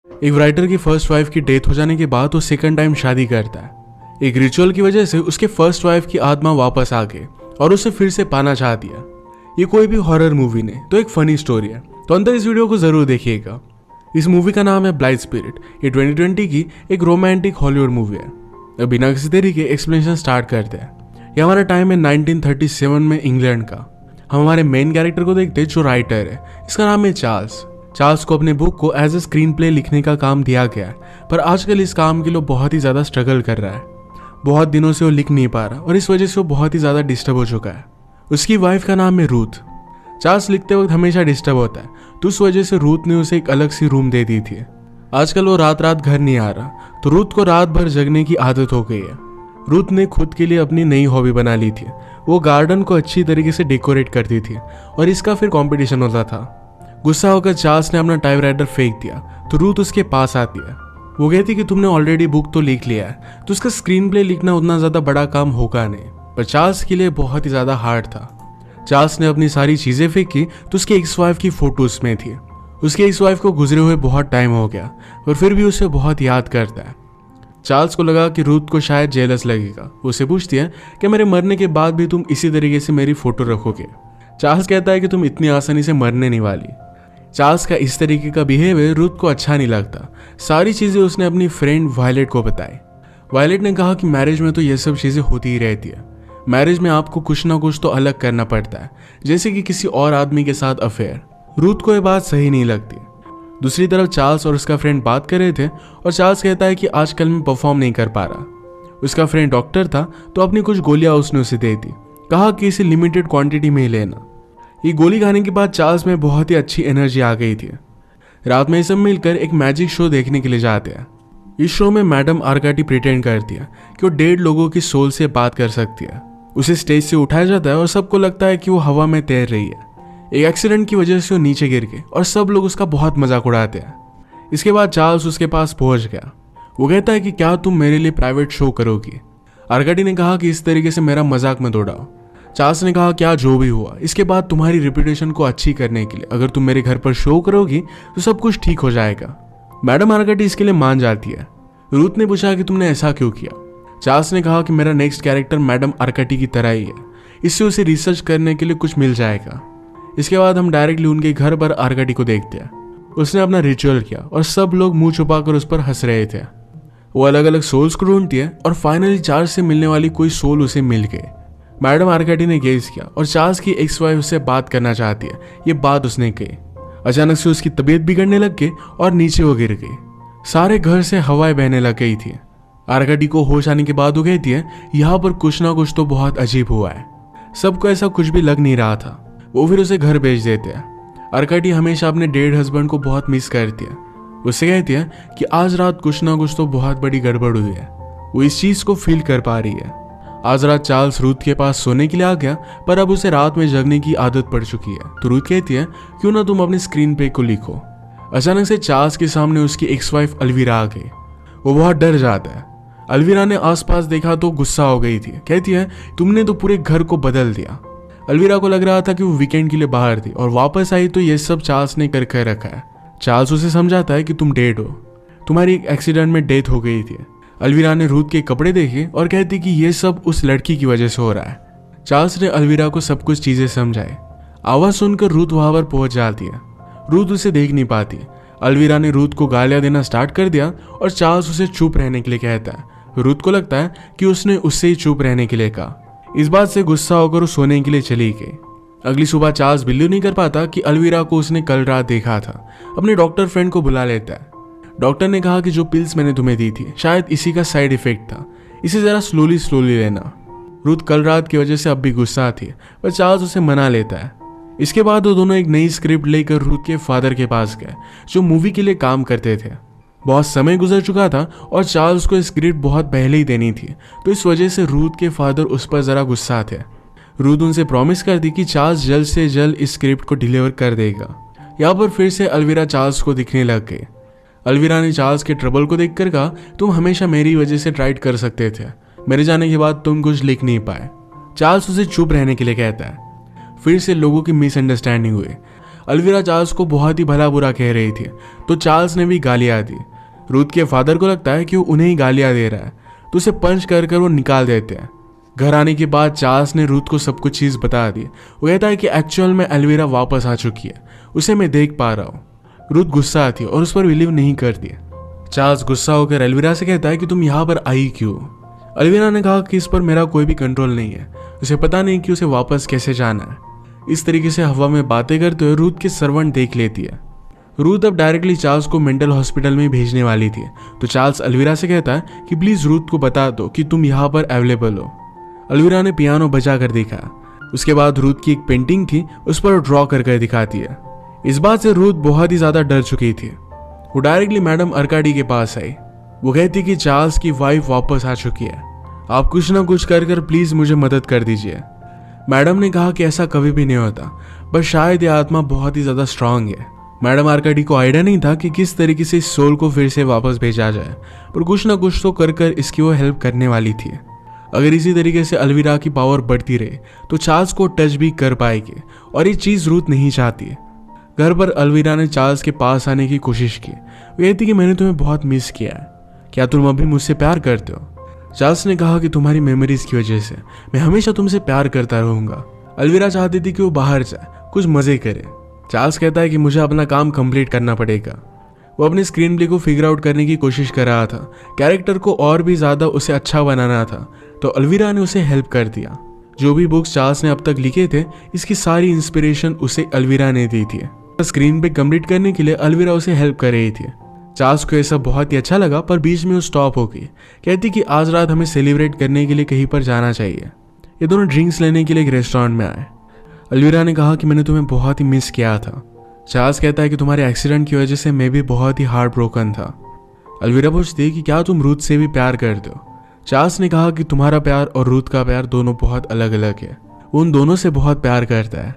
एक राइटर की first wife की डेथ हो जाने के बाद वो सेकंड टाइम शादी करता है। एक रिचुअल की वजह से उसके फर्स्ट वाइफ की आत्मा वापस आ गई और उसे फिर से पाना चाहती है। ये कोई भी हॉरर मूवी नहीं तो एक फनी स्टोरी है, तो अंदर इस वीडियो को जरूर देखिएगा। इस मूवी का नाम है ब्लाइंड स्पिरिट। ये 2020 की एक रोमांटिक हॉलीवुड मूवी है। अब बिना किसी देरी के एक्सप्लेनेशन स्टार्ट करते हैं। ये हमारा टाइम है 1937 में इंग्लैंड का। हम हमारे मेन कैरेक्टर को देखते हैं जो राइटर है, इसका नाम है चार्ल्स। चार्ल्स को अपने बुक को एज ए स्क्रीन प्ले लिखने का काम दिया गया है, पर आजकल इस काम के लिए बहुत ही ज़्यादा स्ट्रगल कर रहा है। बहुत दिनों से वो लिख नहीं पा रहा और इस वजह से वो बहुत ही ज़्यादा डिस्टर्ब हो चुका है। उसकी वाइफ का नाम है रूथ। चार्ल्स लिखते वक्त हमेशा डिस्टर्ब होता है, तो उस वजह से रूथ ने उसे एक अलग सी रूम दे दी थी। आजकल वो रात रात घर नहीं आ रहा, तो रूथ को रात भर जगने की आदत हो गई है। रूथ ने खुद के लिए अपनी नई हॉबी बना ली थी। वो गार्डन को अच्छी तरीके से डेकोरेट करती थी और इसका फिर कंपटीशन होता था। गुस्सा होकर चार्ल्स ने अपना टाइपराइटर फेंक दिया, तो रूथ उसके पास आती है। वो कहती कि तुमने ऑलरेडी बुक तो लिख लिया है, तो उसका स्क्रीन प्ले लिखना उतना ज़्यादा बड़ा काम होगा नहीं। पर चार्ल्स के लिए बहुत ही ज़्यादा हार्ड था। चार्ल्स ने अपनी सारी चीज़ें फेंकी तो उसकी एक्स वाइफ की फोटो उसमें थी। उसकी एक्स वाइफ को गुजरे हुए बहुत टाइम हो गया, पर फिर भी उसे बहुत याद करता है। चार्ल्स को लगा कि रूथ को शायद जेलस लगेगा। उसे पूछती है कि मेरे मरने के बाद भी तुम इसी तरीके से मेरी फोटो रखोगे। चार्ल्स कहता है कि तुम इतनी आसानी से मरने नहीं वाली। चार्ल्स का इस तरीके का बिहेवियर रूथ को अच्छा नहीं लगता। सारी चीज़ें उसने अपनी फ्रेंड वायलेट को बताई। वायलेट ने कहा कि मैरिज में तो ये सब चीज़ें होती ही रहती है। मैरिज में आपको कुछ ना कुछ तो अलग करना पड़ता है, जैसे कि किसी और आदमी के साथ अफेयर। रूथ को ये बात सही नहीं लगती। दूसरी तरफ चार्ल्स और उसका फ्रेंड बात कर रहे थे और चार्ल्स कहता है कि आजकल मैं परफॉर्म नहीं कर पा रहा। उसका फ्रेंड डॉक्टर था, तो अपनी कुछ गोलियां उसने उसे दे दी। कहा कि इसे लिमिटेड क्वांटिटी में ही लेना। ये गोली खाने के बाद चार्ल्स में बहुत ही अच्छी एनर्जी आ गई थी। रात में ये सब मिलकर एक मैजिक शो देखने के लिए जाते हैं। इस शो में मैडम आर्काटी प्रिटेंड करती है कि वो डेड लोगों की सोल से बात कर सकती है। उसे स्टेज से उठाया जाता है और सबको लगता है कि वो हवा में तैर रही है। एक एक्सीडेंट की वजह से वो नीचे गिर गए और सब लोग उसका बहुत मजाक उड़ाते हैं। इसके बाद चार्ल्स उसके पास पहुंच गया। वो कहता है कि क्या तुम मेरे लिए प्राइवेट शो करोगी। आर्काटी ने कहा कि इस तरीके से मेरा मजाक मत उड़ाओ। चार्ल्स ने कहा क्या जो भी हुआ, इसके बाद तुम्हारी रेपुटेशन को अच्छी करने के लिए अगर तुम मेरे घर पर शो करोगी तो सब कुछ ठीक हो जाएगा। मैडम आर्काटी इसके लिए मान जाती है। रूथ ने पूछा कि तुमने ऐसा क्यों किया। चार्ल्स ने कहा कि मेरा नेक्स्ट कैरेक्टर मैडम आर्काटी की तरह ही है, इससे उसे रिसर्च करने के लिए कुछ मिल जाएगा। इसके बाद हम डायरेक्टली उनके घर पर आर्काटी को देखते हैं। उसने अपना रिचुअल किया और सब लोग मुंह छुपाकर उस पर हंस रहे थे। वो अलग अलग सोल्स को ढूंढती है और फाइनली चार्ल्स से मिलने वाली कोई सोल उसे मिल गई। मैडम आर्काटी ने गेस किया और चार्ल्स की एक्स वाइफ उससे बात करना चाहती है, ये बात उसने कही। अचानक से उसकी तबीयत बिगड़ने लग गई और नीचे वो गिर गई। सारे घर से हवाएं बहने लग गई थी। आर्काटी को होश आने के बाद वो कहती है यहाँ पर कुछ ना कुछ तो बहुत अजीब हुआ है। सबको ऐसा कुछ भी लग नहीं रहा था। वो फिर उसे घर भेज देते हैं। आर्काटी हमेशा अपने डेड हस्बैंड को बहुत मिस करती है। उससे कहती है कि आज रात कुछ ना कुछ तो बहुत बड़ी गड़बड़ हुई है। वो इस चीज को फील कर पा रही है। आज रात चार्ल्स रूथ के पास सोने के लिए आ गया, पर अब उसे रात में जगने की आदत पड़ चुकी है। तो रूथ कहती है क्यों ना तुम अपने स्क्रीन पे को लिखो। अचानक से चार्ल्स के सामने उसकी एक्स वाइफ अलवीरा आ गई। वो बहुत डर जाता है। अलवीरा ने आसपास देखा तो गुस्सा हो गई थी। कहती है तुमने तो पूरे घर को बदल दिया। अलवीरा को लग रहा था कि वो वीकेंड के लिए बाहर थी और वापस आई तो ये सब चार्ल्स ने करके रखा है। चार्ल्स उसे समझाता है कि तुम डेड हो, तुम्हारी एक एक्सीडेंट में डेथ हो गई थी। अलवीरा ने रूथ के कपड़े देखे और कहती कि ये सब उस लड़की की वजह से हो रहा है। चार्ल्स ने अलवीरा को सब कुछ चीजें समझाई। आवाज सुनकर रूथ वहां पर पहुंच जाती है। रूथ उसे देख नहीं पाती। अलवीरा ने रूथ को गालियां देना स्टार्ट कर दिया और चार्ल्स उसे चुप रहने के लिए कहता है। रूथ को लगता है कि उसने उससे ही चुप रहने के लिए कहा। इस बात से गुस्सा होकर वो सोने के लिए चली गई। अगली सुबह चार्ल्स बिलीव नहीं कर पाता कि अलवीरा को उसने कल रात देखा था। अपने डॉक्टर फ्रेंड को बुला लेता है। डॉक्टर ने कहा कि जो पिल्स मैंने तुम्हें दी थी शायद इसी का साइड इफेक्ट था, इसे जरा स्लोली लेना। रूथ कल रात की वजह से अब भी गुस्सा थी, पर चार्ल्स उसे मना लेता है। इसके बाद वो दोनों एक नई स्क्रिप्ट लेकर रूथ के फादर के पास गए, जो मूवी के लिए काम करते थे। बहुत समय गुजर चुका था और चार्ल्स को स्क्रिप्ट बहुत पहले ही देनी थी, तो इस वजह से रूथ के फादर उस पर जरा गुस्सा थे। रूथ उनसे प्रॉमिस कर दी कि चार्ल्स जल्द से जल्द इस स्क्रिप्ट को डिलीवर कर देगा। यहाँ पर फिर से अलवीरा चार्ल्स को दिखने लग गई। अलवीरा ने चार्ल्स के ट्रबल को देखकर कहा तुम हमेशा मेरी वजह से राइट कर सकते थे, मेरे जाने के बाद तुम कुछ लिख नहीं पाए। चार्ल्स उसे चुप रहने के लिए कहता है। फिर से लोगों की मिसअंडरस्टैंडिंग हुई। अलविरा चार्ल्स को बहुत ही भला बुरा कह रही थी, तो चार्ल्स ने भी गालियां दी। रूथ के फादर को लगता है कि वो उन्हें ही गालियां दे रहा है, तो उसे पंच कर वो निकाल देते हैं। घर आने के बाद चार्ल्स ने रूथ को सब कुछ चीज़ बता दी। वो कहता है कि एक्चुअल में अलविरा वापस आ चुकी है, उसे मैं देख पा रहा हूँ। रूथ गुस्सा आती है और उस पर बिलीव नहीं करती। चार्ल्स गुस्सा होकर अलविरा से कहता है कि तुम यहाँ पर आई क्यों। अलविरा ने कहा कि इस पर मेरा कोई भी कंट्रोल नहीं है, उसे पता नहीं कि उसे वापस कैसे जाना है। इस तरीके से हवा में बातें करते हुए रूथ के सर्वेंट देख लेती है। रूथ अब डायरेक्टली चार्ल्स को मेंटल हॉस्पिटल में भेजने वाली थी, तो चार्ल्स अलविरा से कहता है कि प्लीज रूथ को बता दो कि तुम यहाँ पर अवेलेबल हो। अलविरा ने पियानो बजा कर देखा। उसके बाद रूथ की एक पेंटिंग थी, उस पर ड्रॉ कर दिखाती है। इस बात से रूथ बहुत ही ज्यादा डर चुकी थी। वो डायरेक्टली मैडम अर्काडी के पास आई। वो कहती कि चार्ल्स की वाइफ वापस आ चुकी है, आप कुछ ना कुछ कर प्लीज मुझे मदद कर दीजिए। मैडम ने कहा कि ऐसा कभी भी नहीं होता, बस शायद यह आत्मा बहुत ही ज्यादा स्ट्रांग है। मैडम आर्काडी को आइडिया नहीं था कि किस तरीके से इस सोल को फिर से वापस भेजा जाए, पर कुछ ना कुछ तो कर इसकी वो हेल्प करने वाली थी। अगर इसी तरीके से अलविरा की पावर बढ़ती रहे तो चार्ल्स को टच भी कर पाएगी, और ये चीज रूथ नहीं चाहती। घर पर अलविरा ने चार्ल्स के पास आने की कोशिश की। वो कहती कि मैंने तुम्हें बहुत मिस किया है, क्या तुम अभी मुझसे प्यार करते हो। चार्ल्स ने कहा कि तुम्हारी मेमोरीज की वजह से मैं हमेशा तुमसे प्यार करता रहूंगा। अलविरा चाहती थी कि वो बाहर जाए, कुछ मजे करे। चार्ल्स कहता है कि मुझे अपना काम कंप्लीट करना पड़ेगा। वो अपने स्क्रीन प्ले को फिगर आउट करने की कोशिश कर रहा था, कैरेक्टर को और भी ज्यादा उसे अच्छा बनाना था, तो अलविरा ने उसे हेल्प कर दिया। जो भी बुक्स चार्ल्स ने अब तक लिखे थे, इसकी सारी इंस्पिरेशन उसे अलविरा ने दी थी। स्क्रीन पे कंप्लीट करने के लिए अलविरा उसे हेल्प कर रही थी। चार्ल्स को यह सब बहुत ही अच्छा लगा, पर बीच में वो स्टॉप हो गई। कहती कि आज रात हमें सेलिब्रेट करने के लिए कहीं पर जाना चाहिए। ये दोनों ड्रिंक्स लेने के लिए एक रेस्टोरेंट में आए। अलविरा ने कहा कि मैंने तुम्हें बहुत ही मिस किया था। चार्ल्स कहता है कि तुम्हारे एक्सीडेंट की वजह से मैं भी बहुत ही हार्ट ब्रोकन था। अलविरा पूछती है कि क्या तुम रूथ से भी प्यार करते हो। चार्ल्स ने कहा कि तुम्हारा प्यार और रूथ का प्यार दोनों बहुत अलग अलग है, वो उन दोनों से बहुत प्यार करता है।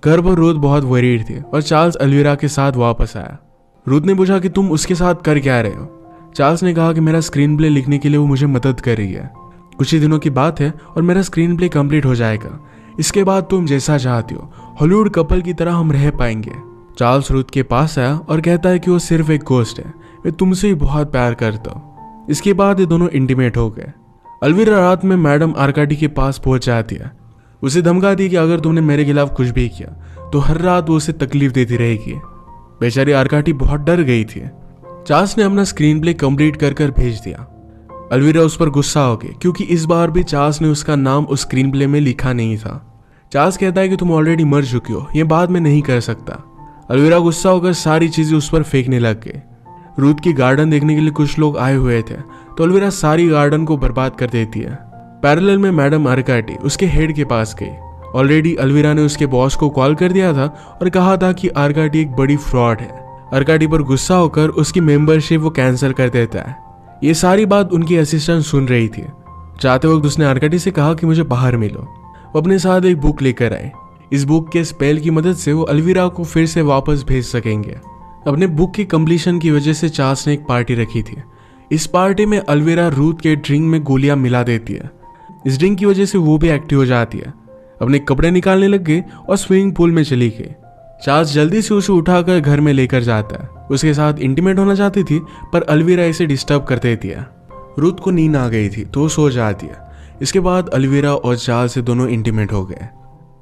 घर पर रूथ बहुत वरीड थी और चार्ल्स अलविरा के साथ वापस आया। रूथ ने पूछा कि तुम उसके साथ कर क्या रहे हो। चार्ल्स ने कहा कि मेरा स्क्रीन प्ले लिखने के लिए वो मुझे मदद कर रही है। कुछ ही दिनों की बात है और मेरा स्क्रीन प्ले कंप्लीट हो जाएगा। इसके बाद तुम जैसा चाहती हो हॉलीवुड कपल की तरह हम रह पाएंगे। चार्ल्स रूथ के पास आया और कहता है कि वो सिर्फ एक गोस्ट है, मैं तुमसे ही बहुत प्यार करता हूँ। इसके बाद ये दोनों इंटीमेट हो गए। अलविरा रात में मैडम आर्काडी के पास पहुंच जाती है। उसे धमकाती है कि अगर तुमने मेरे खिलाफ कुछ भी किया तो हर रात वो उसे तकलीफ देती रहेगी। बेचारी आर्काडी बहुत डर गई थी। चार्ल्स ने अपना स्क्रीन प्ले कंप्लीट कर भेज दिया। अलविरा उस पर गुस्सा हो गई क्योंकि इस बार भी चार्ल्स ने उसका नाम उस स्क्रीन प्ले में लिखा नहीं था। चार्ल्स कहता है कि तुम ऑलरेडी मर चुकी हो, ये बात मैं नहीं कर सकता। अलविरा गुस्सा होकर सारी चीजें उस पर फेंकने लग गई। रूथ की गार्डन देखने के लिए कुछ लोग आए हुए थे, तो अलविरा सारी गार्डन को बर्बाद कर देती है। पैरेलल में मैडम आर्काडी उसके हेड के पास गई। ऑलरेडी अलविरा ने उसके बॉस को कॉल कर दिया था और कहा था कि आर्काडी एक बड़ी फ्रॉड है। आर्काडी पर गुस्सा होकर उसकी मेंबरशिप वो कैंसिल कर देता है। ये सारी बात उनकी असिस्टेंट सुन रही थी। जाते वक्त उसने आर्काडी से कहा कि मुझे बाहर मिलो। वो अपने साथ एक बुक लेकर आए। इस बुक के स्पेल की मदद से वो अलविरा को फिर से वापस भेज सकेंगे। अपने बुक की कंप्लीशन की वजह से चार्ल्स ने एक पार्टी रखी थी। इस पार्टी में अलविरा रूथ के ड्रिंक में गोलियां मिला देती है। इस ड्रिंक की वजह से वो भी एक्टिव हो जाती है। अपने कपड़े निकालने लग गई और स्विमिंग पूल में चली गई। चार्ल्स जल्दी से उसे उठाकर घर में लेकर जाता है। उसके साथ इंटीमेट होना चाहती थी, पर अलविरा इसे डिस्टर्ब कर देती है। रूथ को नींद आ गई थी तो वो सो जाती है। इसके बाद अलविरा और चार्ल्स से दोनों इंटीमेट हो गए।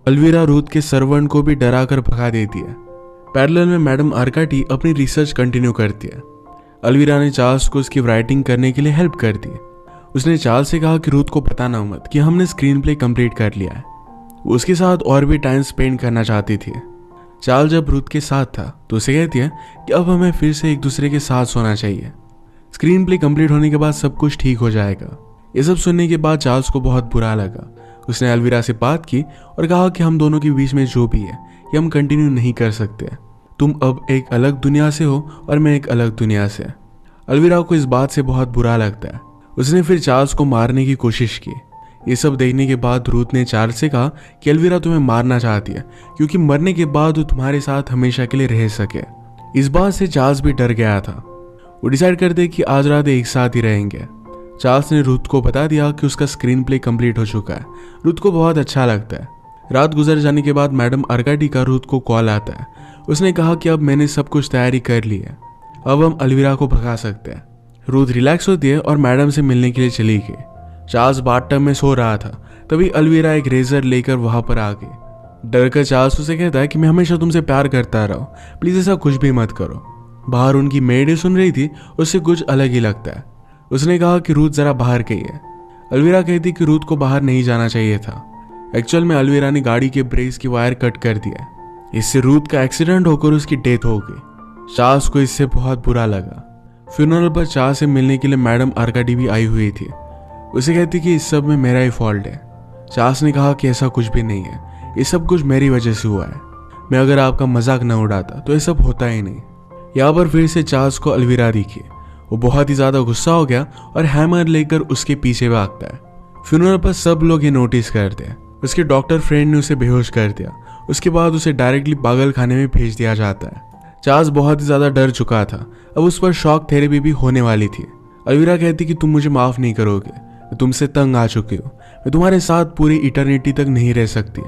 अलविरा रूथ के सर्वेंट को भी डरा कर भगा देती है। पैरेलल में मैडम आर्काडी अपनी रिसर्च कंटिन्यू करती है। अलविरा ने चार्ल्स को उसकी राइटिंग करने के लिए हेल्प कर दी। उसने चार्ल्स से कहा कि रूथ को बताना मत कि हमने स्क्रीन प्ले कंप्लीट कर लिया है। वो उसके साथ और भी टाइम स्पेंड करना चाहती थी। चार्ल्स जब रूथ के साथ था तो उसे कहती है कि अब हमें फिर से एक दूसरे के साथ सोना चाहिए। स्क्रीन प्ले कंप्लीट होने के बाद सब कुछ ठीक हो जाएगा। ये सब सुनने के बाद चार्ल्स को बहुत बुरा लगा। उसने अलविरा से बात की और कहा कि हम दोनों के बीच में जो भी है ये हम कंटिन्यू नहीं कर सकते। तुम अब एक अलग दुनिया से हो और मैं एक अलग दुनिया से। अलविरा को इस बात से बहुत बुरा लगता है। उसने फिर चार्ल्स को मारने की कोशिश की। ये सब देखने के बाद रूथ ने चार्ल्स से कहा कि अलविरा तुम्हें मारना चाहती है क्योंकि मरने के बाद वो तुम्हारे साथ हमेशा के लिए रह सके। इस बात से चार्ल्स भी डर गया था। वो डिसाइड कर दे कि आज रात एक साथ ही रहेंगे। चार्ल्स ने रूथ को बता दिया कि उसका स्क्रीन प्ले कंप्लीट हो चुका है। रूथ को बहुत अच्छा लगता है। रात गुजर जाने के बाद मैडम आर्काडी का रूथ को कॉल आता है। उसने कहा कि अब मैंने सब कुछ तैयारी कर ली है, अब हम अलविरा को भगा सकते हैं। रूथ रिलैक्स होती है और मैडम से मिलने के लिए चली गई। चार्ल्स बाथटब में सो रहा था, तभी अलविरा एक रेजर लेकर वहां पर आ गई। डरकर चार्ल्स उसे कहता है कि मैं हमेशा तुमसे प्यार करता रहा हूं, प्लीज ऐसा कुछ भी मत करो। बाहर उनकी मेड सुन रही थी, उससे कुछ अलग ही लगता है। उसने कहा कि रूथ जरा बाहर गई है। अलविरा कहती कि रूथ को बाहर नहीं जाना चाहिए था। एक्चुअल में अलविरा ने गाड़ी के ब्रेक्स की वायर कट कर दिया, इससे रूथ का एक्सीडेंट होकर उसकी डेथ हो गई। चार्ल्स को इससे बहुत बुरा लगा। फ्यूनरल पर चार्ल्स से मिलने के लिए मैडम आर्काडी भी आई हुई थी। उसे कहती कि इस सब में मेरा ही फॉल्ट है। चार्ल्स ने कहा कि ऐसा कुछ भी नहीं है, ये सब कुछ मेरी वजह से हुआ है। मैं अगर आपका मजाक न उड़ाता तो ये सब होता ही नहीं। यहाँ पर फिर से चार्ल्स को अलविरा दिखी। वो बहुत ही ज्यादा गुस्सा हो गया और हैमर लेकर उसके पीछे भागता है। फ्यूनरल पर सब लोग ये नोटिस करते हैं। उसके डॉक्टर फ्रेंड ने उसे बेहोश कर दिया। उसके बाद उसे डायरेक्टली पागल खाने में भेज दिया जाता है। चार्ल्स बहुत ही ज्यादा डर चुका था, अब उस पर शॉक थेरेपी भी होने वाली थी। अलविरा कहती कि तुम मुझे माफ नहीं करोगे, मैं तुमसे तंग आ चुकी हूँ, मैं तुम्हारे साथ पूरी इटर्निटी तक नहीं रह सकती,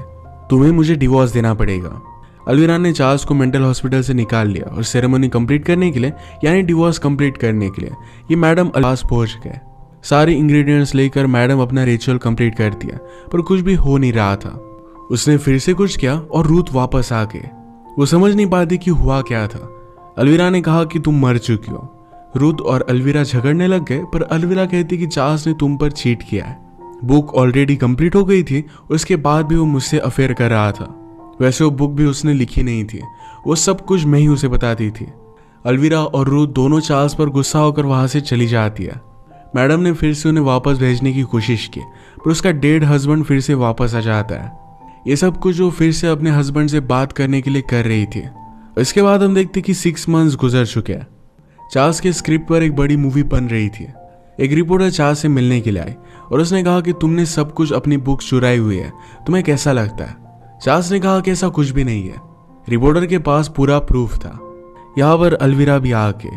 तुम्हें मुझे डिवोर्स देना पड़ेगा। अलविरा ने चार्ल्स को मेंटल हॉस्पिटल से निकाल लिया और सेरेमनी कंप्लीट करने के लिए, यानी डिवोर्स कंप्लीट करने के लिए, ये मैडम पास पहुंच गए। सारे इंग्रेडिएंट्स लेकर मैडम अपना रिचुअल कंप्लीट कर दिया, पर कुछ भी हो नहीं रहा था। उसने फिर से कुछ किया और रूथ वापस आ गए। वो समझ नहीं पाती कि हुआ क्या था। अलविरा ने कहा कि तुम मर चुकी हो। रूथ और अलविरा झगड़ने लग गए, पर अलविरा कहती कि चार्ल्स ने तुम पर चीट किया है। बुक ऑलरेडी कंप्लीट हो गई थी, उसके बाद भी वो मुझसे अफेयर कर रहा था। वैसे वो बुक भी उसने लिखी नहीं थी, वो सब कुछ मैं ही उसे बताती थी। अलविरा और रूथ दोनों चार्ल्स पर गुस्सा होकर वहां से चली जाती है। मैडम ने फिर से उन्हें वापस भेजने की कोशिश की, पर उसका डेड हस्बैंड फिर से वापस आ जाता है। ये सब कुछ वो फिर से अपने हस्बैंड से बात करने के लिए कर रही थी। इसके बाद हम देखते कि 6 मंथ्स गुजर चुके हैं। चार्ल्स के स्क्रिप्ट पर एक बड़ी मूवी बन रही थी। एक रिपोर्टर चार्ल्स से मिलने के लिए आई और उसने कहा कि तुमने सब कुछ अपनी बुक चुराई हुई है, तुम्हें कैसा लगता है? चार्ल्स ने कहा कि ऐसा कुछ भी नहीं है, रिपोर्टर के पास पूरा प्रूफ था। यहाँ पर अलविरा भी आके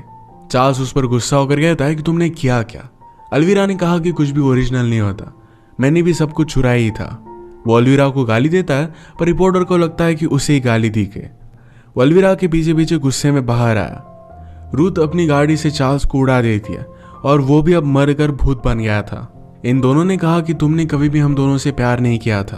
चार्ल्स उस पर गुस्सा होकर कहता है कि तुमने किया क्या? अलविरा ने कहा कि कुछ भी ओरिजिनल नहीं होता, मैंने भी सब कुछ चुराया ही था। वो अलविरा को गाली देता है, पर रिपोर्टर को लगता है कि उसे ही गाली दी गई। वो अलविरा के पीछे पीछे गुस्से में बाहर आया। रूथ अपनी गाड़ी से चार्ल्स को उड़ा देती है और वो भी अब मर कर भूत बन गया था। इन दोनों ने कहा कि तुमने कभी भी हम दोनों से प्यार नहीं किया था,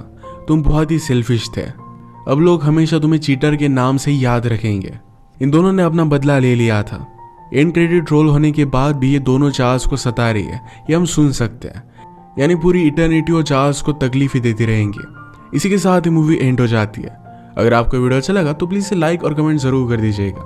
तुम बहुत ही सेल्फिश थे, अब लोग हमेशा तुम्हें चीटर के नाम से ही याद रखेंगे। इन दोनों ने अपना बदला ले लिया था। एंड क्रेडिट रोल होने के बाद भी ये दोनों चार्ल्स को सता रही है, ये हम सुन सकते हैं। यानी पूरी इटर्निटी वो चार्ल्स को तकलीफ ही देती रहेंगी। इसी के साथ ही मूवी एंड हो जाती है। अगर आपको वीडियो अच्छा लगा तो प्लीज़ लाइक और कमेंट जरूर कर दीजिएगा।